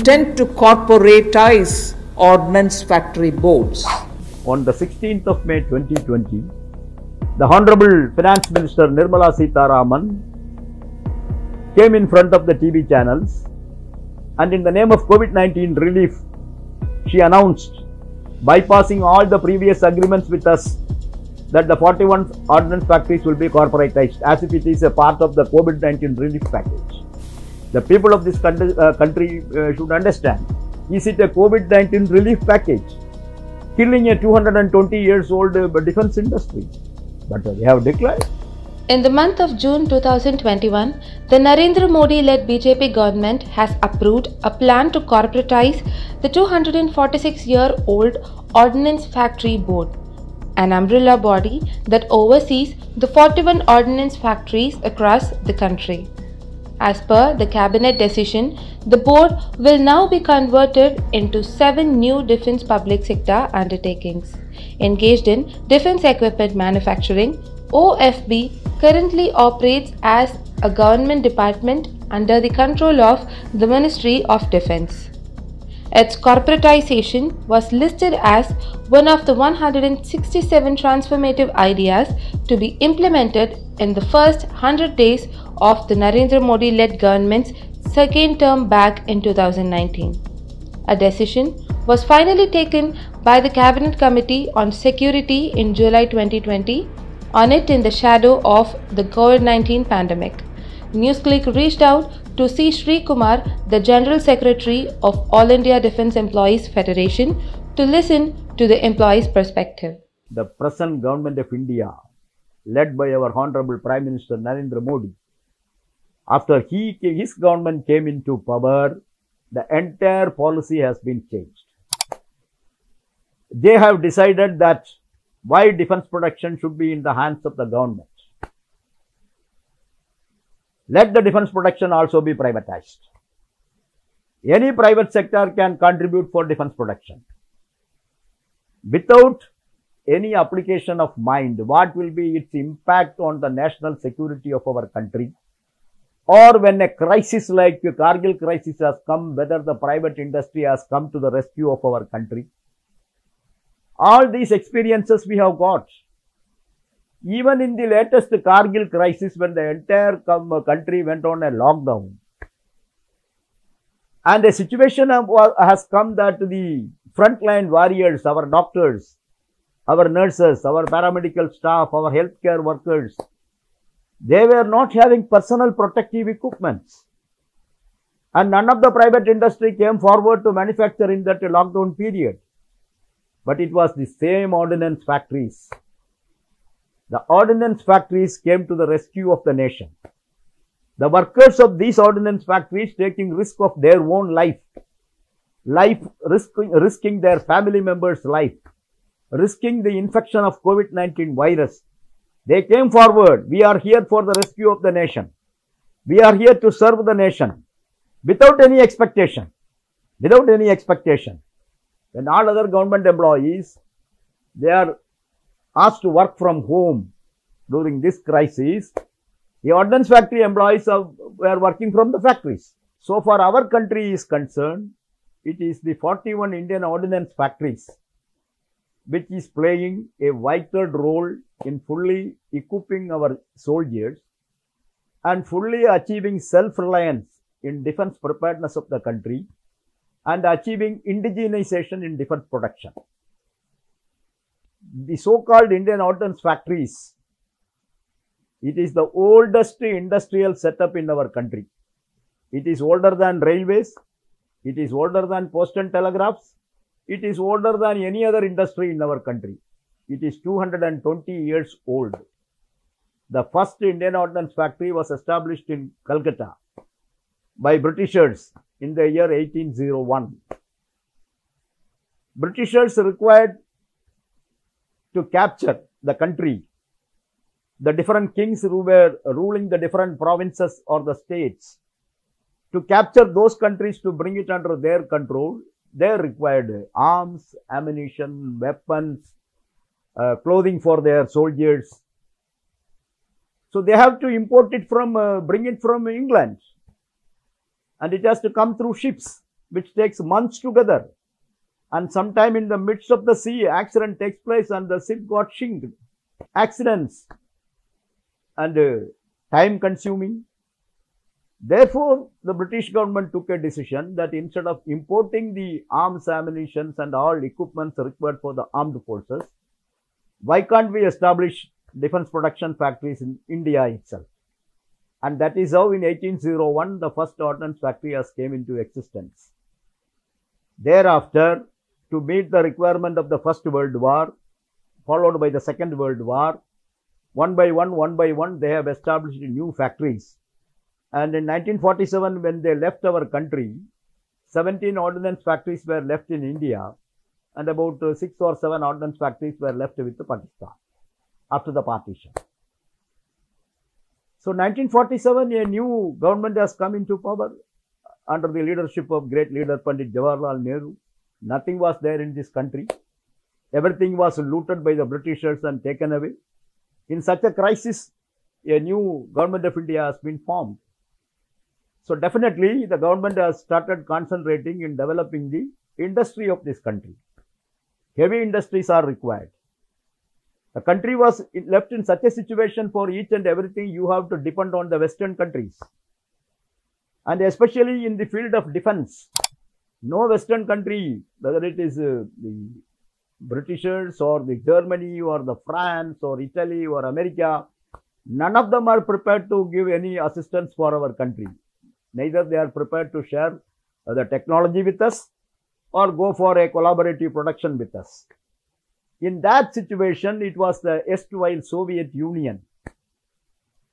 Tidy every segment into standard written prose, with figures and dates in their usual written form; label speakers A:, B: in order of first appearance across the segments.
A: intend to corporatize ordnance factory boards.
B: On the 16th of May 2020, the Honorable Finance Minister Nirmala Sitharaman came in front of the TV channels, and in the name of COVID-19 relief, she announced, bypassing all the previous agreements with us, that the 41 ordnance factories will be corporatized as if it is a part of the COVID-19 relief package. The people of this country should understand, is it a COVID-19 relief package? Killing a 220 years old defense industry. But they have declared.
C: In the month of June 2021, the Narendra Modi-led BJP government has approved a plan to corporatize the 246-year-old Ordnance Factory Board, an umbrella body that oversees the 41 ordnance factories across the country. As per the cabinet decision, the board will now be converted into 7 new defense public sector undertakings engaged in defense equipment manufacturing. OFB currently operates as a government department under the control of the Ministry of Defense. Its corporatization was listed as one of the 167 transformative ideas to be implemented in the first 100 days of the Narendra Modi-led government's second term back in 2019. A decision was finally taken by the Cabinet Committee on Security in July 2020 on it in the shadow of the COVID-19 pandemic. NewsClick reached out to C. Sri Kumar, the General Secretary of All India Defence Employees Federation, to listen to the employees' perspective.
B: The present government of India, led by our Honorable Prime Minister Narendra Modi, after his government came into power, the entire policy has been changed. They have decided that why defense production should be in the hands of the government. Let the defense production also be privatized. Any private sector can contribute for defense production. Without any application of mind, what will be its impact on the national security of our country? Or when a crisis like the Kargil crisis has come, whether the private industry has come to the rescue of our country. All these experiences we have got. Even in the latest Kargil crisis, when the entire country went on a lockdown, and a situation has come that the frontline warriors, our doctors, our nurses, our paramedical staff, our healthcare workers, they were not having personal protective equipments. And none of the private industry came forward to manufacture in that lockdown period. But it was the same ordnance factories. The ordnance factories came to the rescue of the nation. The workers of these ordnance factories taking risk of their own life, risking their family members' life, risking the infection of COVID-19 virus. They came forward. We are here for the rescue of the nation. We are here to serve the nation without any expectation. Without any expectation. When all other government employees, they are asked to work from home during this crisis, the ordnance factory employees were working from the factories. So far our country is concerned, it is the 41 Indian ordnance factories which is playing a vital role in fully equipping our soldiers and fully achieving self-reliance in defense preparedness of the country and achieving indigenization in defense production. The so-called Indian ordnance factories, it is the oldest industrial setup in our country. It is older than railways, it is older than post and telegraphs, it is older than any other industry in our country. It is 220 years old. The first Indian ordnance factory was established in Calcutta by Britishers in the year 1801. Britishers required to capture the country, the different kings who were ruling the different provinces or the states. To capture those countries, to bring it under their control, they required arms, ammunition, weapons, clothing for their soldiers. So they have to import it from, bring it from England. And it has to come through ships. which takes months together. And sometime in the midst of the sea, accident takes place and the ship got sinked. Accidents and time consuming. Therefore, the British government took a decision that instead of importing the arms, ammunition and all equipments required for the armed forces, why can't we establish defense production factories in India itself? And that is how in 1801 the first ordnance factory has came into existence. Thereafter, to meet the requirement of the First World War, followed by the Second World War, one by one, they have established new factories. And in 1947, when they left our country, 17 ordnance factories were left in India, and about 6 or 7 ordnance factories were left with Pakistan after the partition. So 1947, a new government has come into power under the leadership of great leader Pandit Jawaharlal Nehru. Nothing was there in this country. Everything was looted by the Britishers and taken away. In such a crisis, a new government of India has been formed. So definitely the government has started concentrating in developing the industry of this country. Heavy industries are required. The country was left in such a situation for each and everything you have to depend on the Western countries. And especially in the field of defense, no Western country, whether it is the Britishers or the Germany or the France or Italy or America, none of them are prepared to give any assistance for our country. Neither they are prepared to share the technology with us or go for a collaborative production with us. In that situation, it was the erstwhile Soviet Union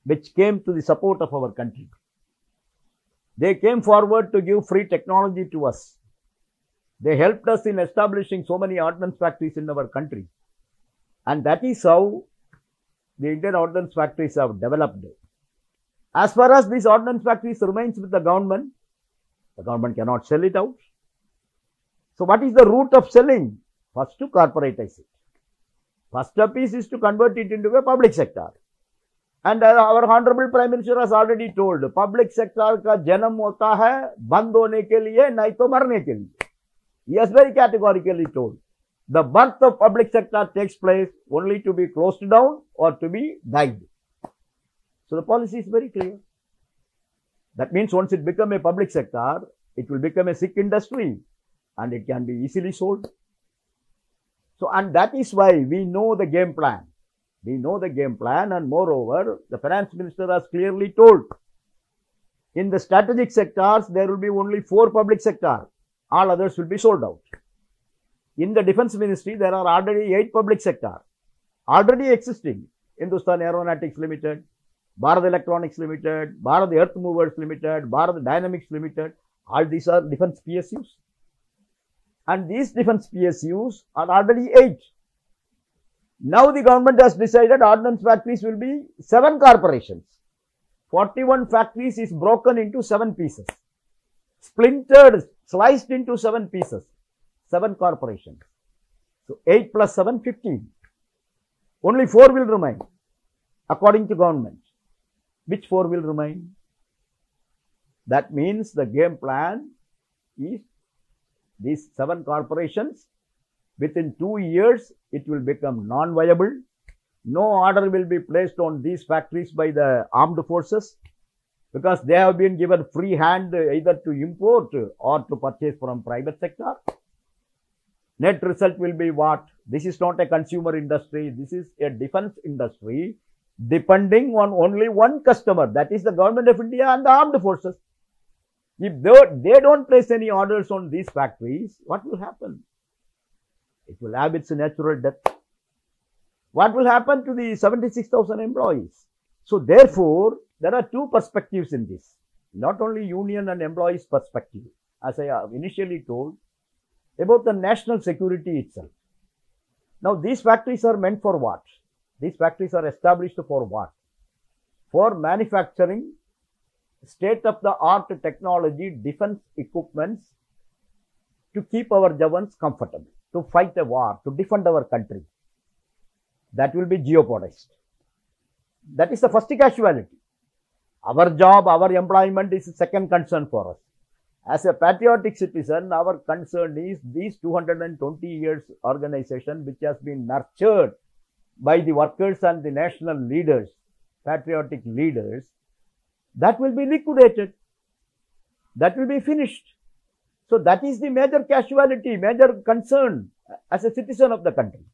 B: which came to the support of our country. They came forward to give free technology to us. They helped us in establishing so many ordnance factories in our country. And that is how the Indian ordnance factories have developed. As far as these ordnance factories remains with the government cannot sell it out. So what is the route of selling? First, to corporatize it. First step is to convert it into a public sector. And our Honorable Prime Minister has already told, public sector का जन्म होता है बंद होने के लिए नहीं तो मरने के लिए. He has very categorically told, the birth of public sector takes place only to be closed down or to be died. So the policy is very clear. That means once it becomes a public sector, it will become a sick industry and it can be easily sold. So, and that is why we know the game plan. We know the game plan, and moreover, the finance minister has clearly told, in the strategic sectors, there will be only 4 public sectors. All others will be sold out. In the defense ministry, there are already 8 public sectors already existing. Hindustan Aeronautics Limited, Bharat Electronics Limited, Bharat Earth Movers Limited, Bharat Dynamics Limited. All these are defense PSUs. And these defense PSUs are already 8. Now the government has decided ordnance factories will be 7 corporations. 41 factories is broken into 7 pieces. Splintered, sliced into 7 pieces. 7 corporations. So 8 plus 7, 15. Only 4 will remain, according to government. Which 4 will remain? That means the game plan is these 7 corporations, within 2 years, it will become non-viable. No order will be placed on these factories by the armed forces because they have been given free hand either to import or to purchase from private sector. Net result will be what? This is not a consumer industry. This is a defense industry depending on only one customer, that is the government of India and the armed forces. If they don't place any orders on these factories, what will happen? It will have its natural death. What will happen to the 76,000 employees? So therefore, there are 2 perspectives in this. Not only union and employees perspective, as I have initially told, about the national security itself. Now these factories are meant for what? These factories are established for what? For manufacturing state-of-the-art technology, defense equipments to keep our Jawans comfortable, to fight a war, to defend our country. That will be jeopardized. That is the first casualty. Our job, our employment is a second concern for us. As a patriotic citizen, our concern is these 220 years organization which has been nurtured by the workers and the national leaders, patriotic leaders, that will be liquidated. That will be finished. So that is the major casualty, major concern as a citizen of the country.